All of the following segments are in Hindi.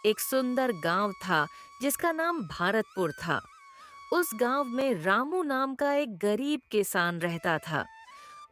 एक सुंदर गांव था जिसका नाम भारतपुर था। उस गांव में रामू नाम का एक गरीब किसान रहता था।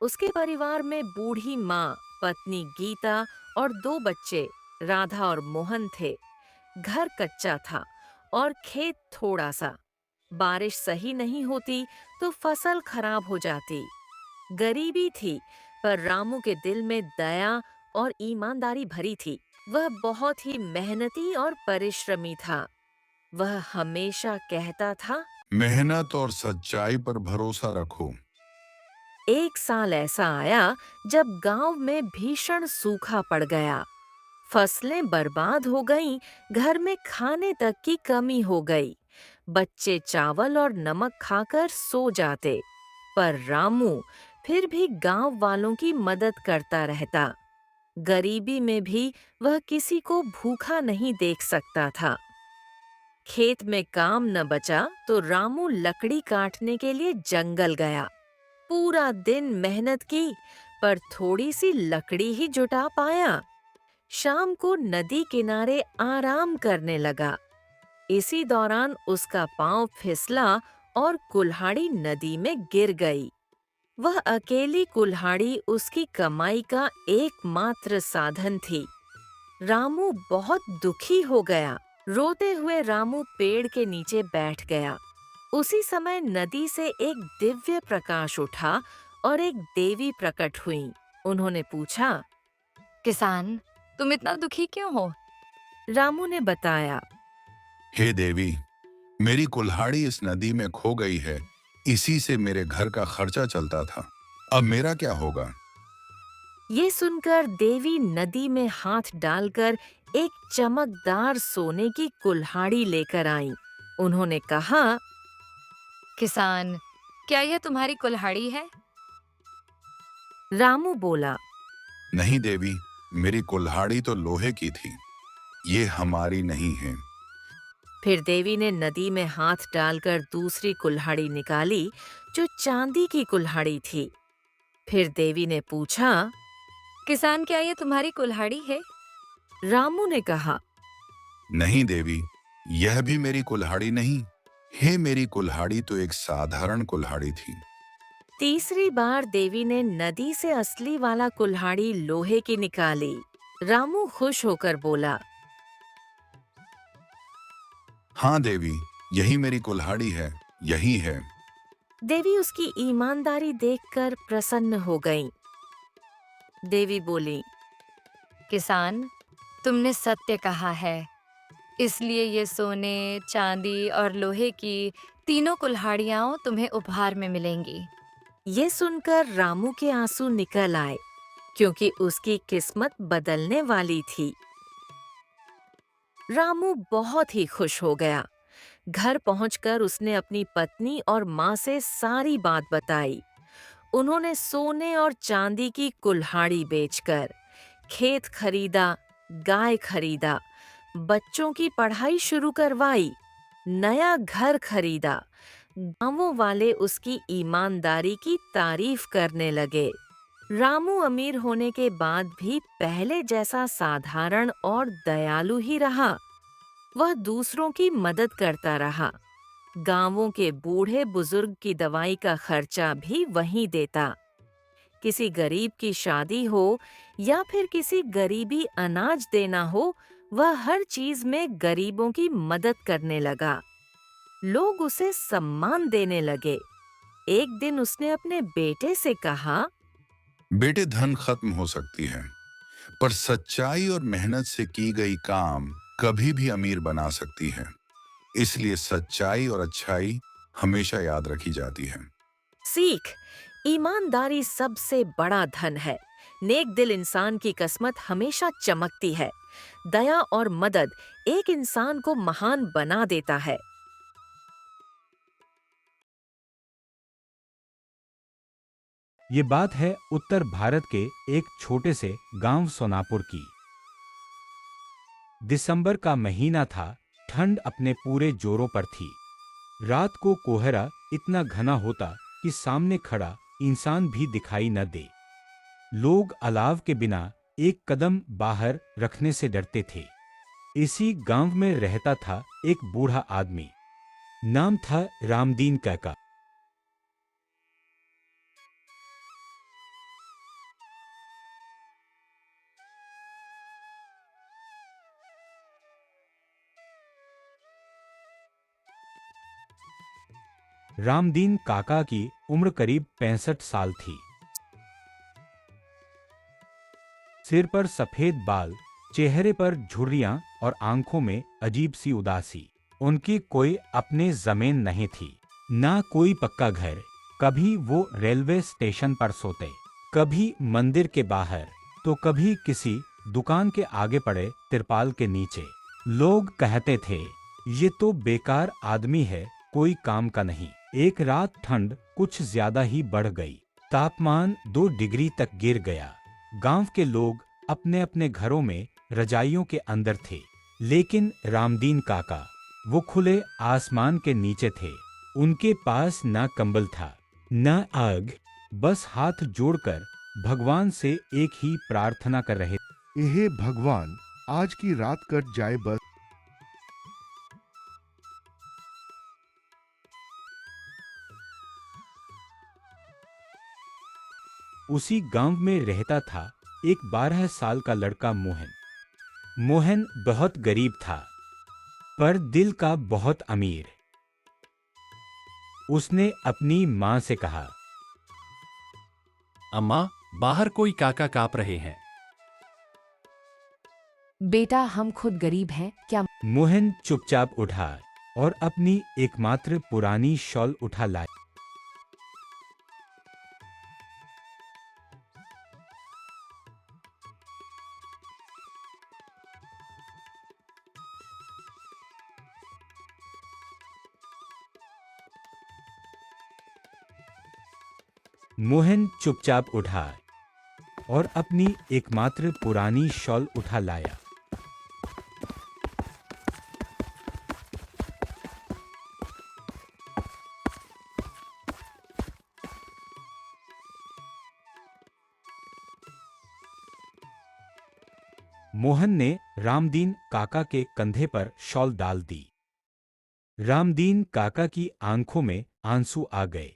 उसके परिवार में बूढ़ी माँ, पत्नी गीता और दो बच्चे, राधा और मोहन थे। घर कच्चा था और खेत थोड़ा सा। बारिश सही नहीं होती तो फसल खराब हो जाती। गरीबी थी, पर रामू के दिल में दया और ईमानदारी भरी थी। वह बहुत ही मेहनती और परिश्रमी था। वह हमेशा कहता था, मेहनत और सच्चाई पर भरोसा रखो। एक साल ऐसा आया जब गांव में भीषण सूखा पड़ गया। फसलें बर्बाद हो गईं, घर में खाने तक की कमी हो गई। बच्चे चावल और नमक खाकर सो जाते, पर रामू फिर भी गांव वालों की मदद करता रहता। गरीबी में भी वह किसी को भूखा नहीं देख सकता था। खेत में काम न बचा तो रामू लकड़ी काटने के लिए जंगल गया। पूरा दिन मेहनत की, पर थोड़ी सी लकड़ी ही जुटा पाया। शाम को नदी किनारे आराम करने लगा। इसी दौरान उसका पांव फिसला और कुल्हाड़ी नदी में गिर गई। वह अकेली कुल्हाड़ी उसकी कमाई का एकमात्र साधन थी। रामू बहुत दुखी हो गया। रोते हुए रामू पेड़ के नीचे बैठ गया। उसी समय नदी से एक दिव्य प्रकाश उठा और एक देवी प्रकट हुई। उन्होंने पूछा। किसान, तुम इतना दुखी क्यों हो? रामू ने बताया। हे देवी, मेरी कुल्हाड़ी इस नदी में खो गई है। इसी से मेरे घर का खर्चा चलता था। अब मेरा क्या होगा? ये सुनकर देवी नदी में हाथ डालकर एक चमकदार सोने की कुल्हाड़ी लेकर आईं। उन्होंने कहा। किसान, क्या यह तुम्हारी कुल्हाड़ी है? रामू बोला। नहीं देवी, मेरी कुल्हाड़ी तो लोहे की थी। ये हमारी नहीं है। फिर देवी ने नदी में हाथ डालकर दूसरी कुल्हाड़ी निकाली, जो चांदी की कुल्हाड़ी थी। फिर देवी ने पूछा। किसान, क्या यह तुम्हारी कुल्हाड़ी है? रामू ने कहा। नहीं देवी, यह भी मेरी कुल्हाड़ी नहीं है। मेरी कुल्हाड़ी तो एक साधारण कुल्हाड़ी थी। तीसरी बार देवी ने नदी से असली वाला कुल्हाड़ी लोहे की निकाली। रामू खुश होकर बोला। हाँ देवी, यही मेरी कुल्हाड़ी है। यही है। देवी उसकी ईमानदारी देखकर प्रसन्न हो गईं। देवी बोली। किसान, तुमने सत्य कहा है। इसलिए ये सोने, चांदी और लोहे की तीनों कुल्हाड़ियां तुम्हें उपहार में मिलेंगी। ये सुनकर रामू के आंसू निकल आए, क्योंकि उसकी किस्मत बदलने वाली थी। रामू बहुत ही खुश हो गया। घर पहुंचकर उसने अपनी पत्नी और माँ से सारी बात बताई। उन्होंने सोने और चांदी की कुल्हाड़ी बेचकर खेत खरीदा, गाय खरीदा, बच्चों की पढ़ाई शुरू करवाई, नया घर खरीदा। गांवों वाले उसकी ईमानदारी की तारीफ करने लगे। रामू अमीर होने के बाद भी पहले जैसा साधारण और दयालु ही रहा। वह दूसरों की मदद करता रहा। गांवों के बूढ़े बुजुर्ग की दवाई का खर्चा भी वहीं देता। किसी गरीब की शादी हो या फिर किसी गरीबी अनाज देना हो, वह हर चीज में गरीबों की मदद करने लगा। लोग उसे सम्मान देने लगे। एक दिन उसने अपने बेटे से कहा। बेटे, धन खत्म हो सकती है, पर सच्चाई और मेहनत से की गई काम कभी भी अमीर बना सकती है। इसलिए सच्चाई और अच्छाई हमेशा याद रखी जाती है। सीख, ईमानदारी सबसे बड़ा धन है। नेक दिल इंसान की किस्मत हमेशा चमकती है। दया और मदद एक इंसान को महान बना देता है। ये बात है उत्तर भारत के एक छोटे से गांव सोनापुर की। दिसंबर का महीना था। ठंड अपने पूरे जोरों पर थी। रात को कोहरा इतना घना होता कि सामने खड़ा इंसान भी दिखाई न दे। लोग अलाव के बिना एक कदम बाहर रखने से डरते थे। इसी गांव में रहता था एक बूढ़ा आदमी। नाम था रामदीन काका। रामदीन काका की उम्र करीब 65 साल थी। सिर पर सफेद बाल, चेहरे पर झुर्रियां और आंखों में अजीब सी उदासी। उनकी कोई अपनी जमीन नहीं थी, ना कोई पक्का घर। कभी वो रेलवे स्टेशन पर सोते, कभी मंदिर के बाहर, तो कभी किसी दुकान के आगे पड़े तिरपाल के नीचे। लोग कहते थे, ये तो बेकार आदमी है, कोई काम का नहीं। एक रात ठंड कुछ ज्यादा ही बढ़ गई। तापमान 2 डिग्री तक गिर गया। गांव के लोग अपने अपने घरों में रजाइयों के अंदर थे, लेकिन रामदीन काका वो खुले आसमान के नीचे थे। उनके पास ना कंबल था, ना आग, बस हाथ जोड़कर भगवान से एक ही प्रार्थना कर रहे। हे भगवान, आज की रात कट जाए बस। उसी गांव में रहता था एक 12 साल का लड़का मोहन। मोहन बहुत गरीब था, पर दिल का बहुत अमीर। उसने अपनी मां से कहा, अम्मा, बाहर कोई काका कांप रहे हैं। बेटा, हम खुद गरीब हैं क्या? मोहन चुपचाप उठा और अपनी एकमात्र पुरानी शॉल उठा लाया। मोहन चुपचाप उठा और अपनी एकमात्र पुरानी शॉल उठा लाया। मोहन ने रामदीन काका के कंधे पर शॉल डाल दी। रामदीन काका की आंखों में आंसू आ गए।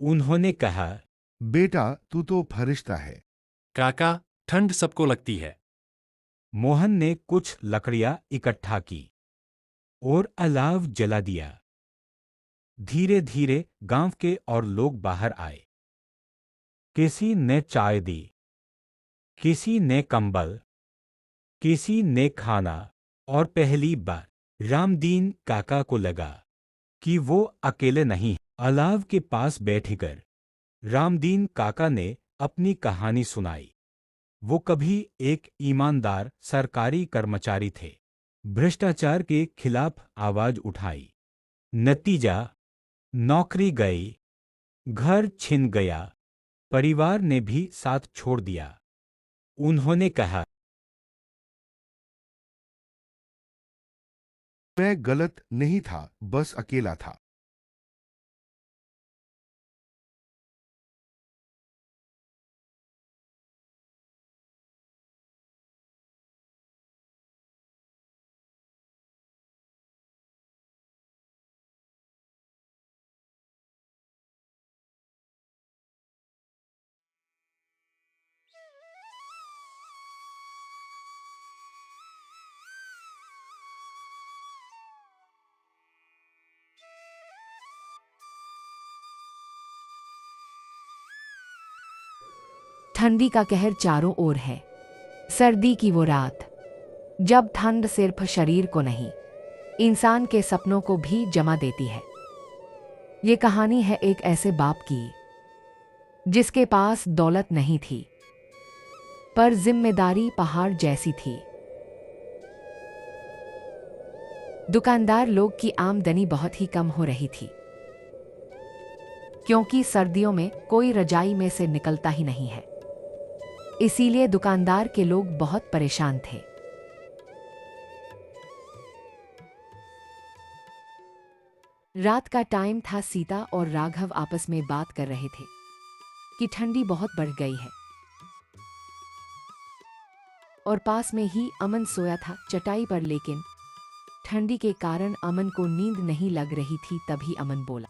उन्होंने कहा, बेटा, तू तो फरिश्ता है। काका, ठंड सबको लगती है। मोहन ने कुछ लकड़ियां इकट्ठा की और अलाव जला दिया। धीरे धीरे गांव के और लोग बाहर आए। किसी ने चाय दी, किसी ने कंबल, किसी ने खाना, और पहली बार रामदीन काका को लगा कि वो अकेले नहीं। अलाव के पास बैठकर रामदीन काका ने अपनी कहानी सुनाई। वो कभी एक ईमानदार सरकारी कर्मचारी थे, भ्रष्टाचार के खिलाफ आवाज उठाई। नतीजा, नौकरी गई, घर छिन गया, परिवार ने भी साथ छोड़ दिया। उन्होंने कहा, मैं गलत नहीं था, बस अकेला था। ठंडी का कहर चारों ओर है। सर्दी की वो रात, जब ठंड सिर्फ शरीर को नहीं, इंसान के सपनों को भी जमा देती है। ये कहानी है एक ऐसे बाप की जिसके पास दौलत नहीं थी, पर जिम्मेदारी पहाड़ जैसी थी। दुकानदार लोग की आमदनी बहुत ही कम हो रही थी, क्योंकि सर्दियों में कोई रजाई में से निकलता ही नहीं है। इसीलिए दुकानदार के लोग बहुत परेशान थे। रात का टाइम था। सीता और राघव आपस में बात कर रहे थे कि ठंडी बहुत बढ़ गई है। और पास में ही अमन सोया था चटाई पर, लेकिन ठंडी के कारण अमन को नींद नहीं लग रही थी। तभी अमन बोला,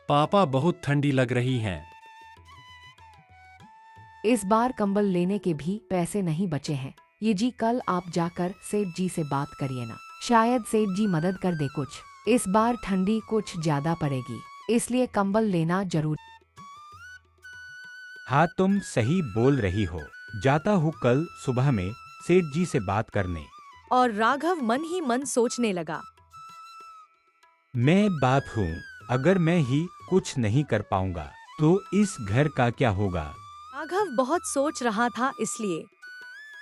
पापा बहुत ठंडी लग रही हैं। इस बार कंबल लेने के भी पैसे नहीं बचे हैं। ये जी, कल आप जाकर सेठ जी से बात करिए ना, शायद सेठ जी मदद कर दे कुछ। इस बार ठंडी कुछ ज्यादा पड़ेगी, इसलिए कंबल लेना जरूर। हाँ, तुम सही बोल रही हो। जाता हूँ कल सुबह में सेठ जी से बात करने। और राघव मन ही मन सोचने लगा, मैं बाप हूँ, अगर मैं ही कुछ नहीं कर पाऊंगा तो इस घर का क्या होगा। राघव बहुत सोच रहा था। इसलिए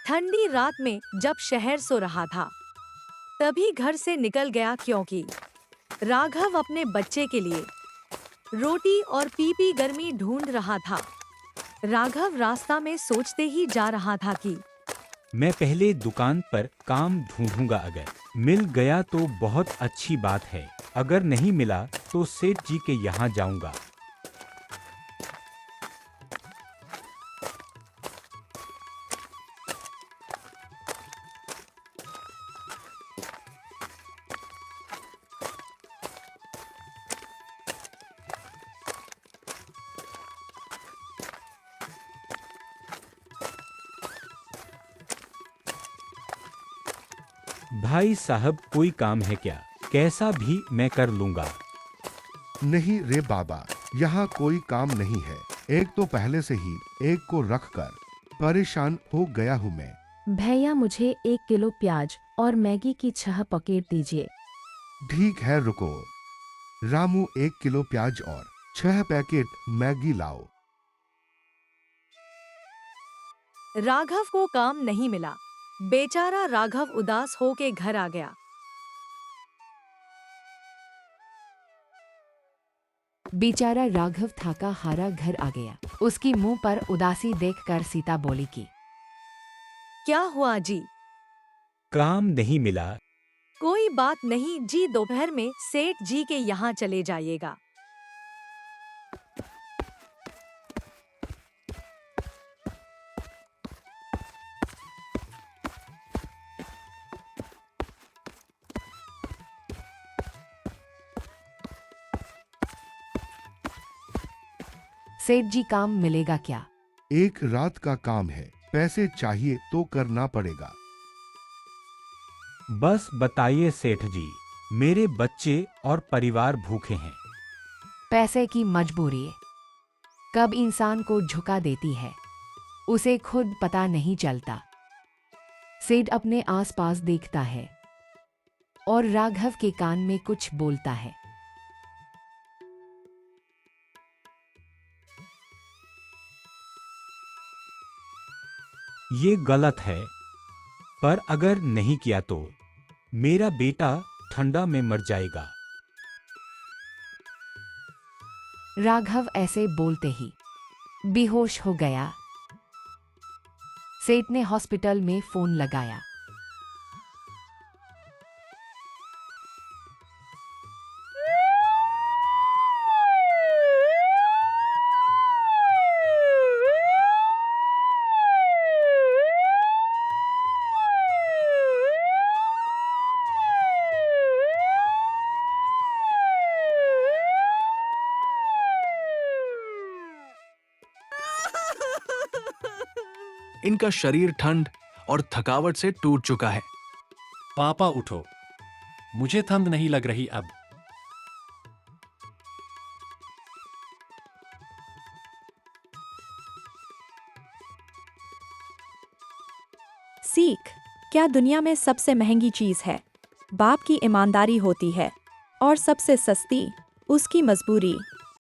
ठंडी रात में जब शहर सो रहा था तभी घर से निकल गया, क्योंकि राघव अपने बच्चे के लिए रोटी और पीपी गर्मी ढूंढ रहा था। राघव रास्ता में सोचते ही जा रहा था कि मैं पहले दुकान पर काम ढूंढूंगा, अगर मिल गया तो बहुत अच्छी बात है, अगर नहीं मिला तो सेठ जी के यहाँ जाऊंगा। भाई साहब, कोई काम है क्या? कैसा भी मैं कर लूंगा। नहीं रे बाबा, यहाँ कोई काम नहीं है। एक तो पहले से ही एक को रखकर परेशान हो गया हूँ मैं। भैया, मुझे 1 किलो प्याज और मैगी की 6 पैकेट दीजिए। ठीक है, रुको। रामू 1 किलो प्याज और 6 पैकेट मैगी लाओ। राघव को काम नहीं मिला। बेचारा राघव उदास होके घर आ गया। बेचारा राघव थका हारा घर आ गया। उसकी मुंह पर उदासी देखकर सीता बोली कि क्या हुआ जी? काम नहीं मिला। कोई बात नहीं जी, दोपहर में सेठ जी के यहाँ चले जाइएगा। सेठ जी, काम मिलेगा क्या? एक रात का काम है, पैसे चाहिए तो करना पड़ेगा। बस बताइए सेठ जी, मेरे बच्चे और परिवार भूखे हैं। पैसे की मजबूरी कब इंसान को झुका देती है, उसे खुद पता नहीं चलता। सेठ अपने आसपास देखता है और राघव के कान में कुछ बोलता है। ये गलत है, पर अगर नहीं किया तो मेरा बेटा ठंडा में मर जाएगा। राघव ऐसे बोलते ही बेहोश हो गया। सेठ ने हॉस्पिटल में फोन लगाया। इनका शरीर ठंड और थकावट से टूट चुका है। पापा उठो, मुझे ठंड नहीं लग रही अब। सीख, क्या दुनिया में सबसे महंगी चीज है? बाप की ईमानदारी होती है और सबसे सस्ती उसकी मजबूरी।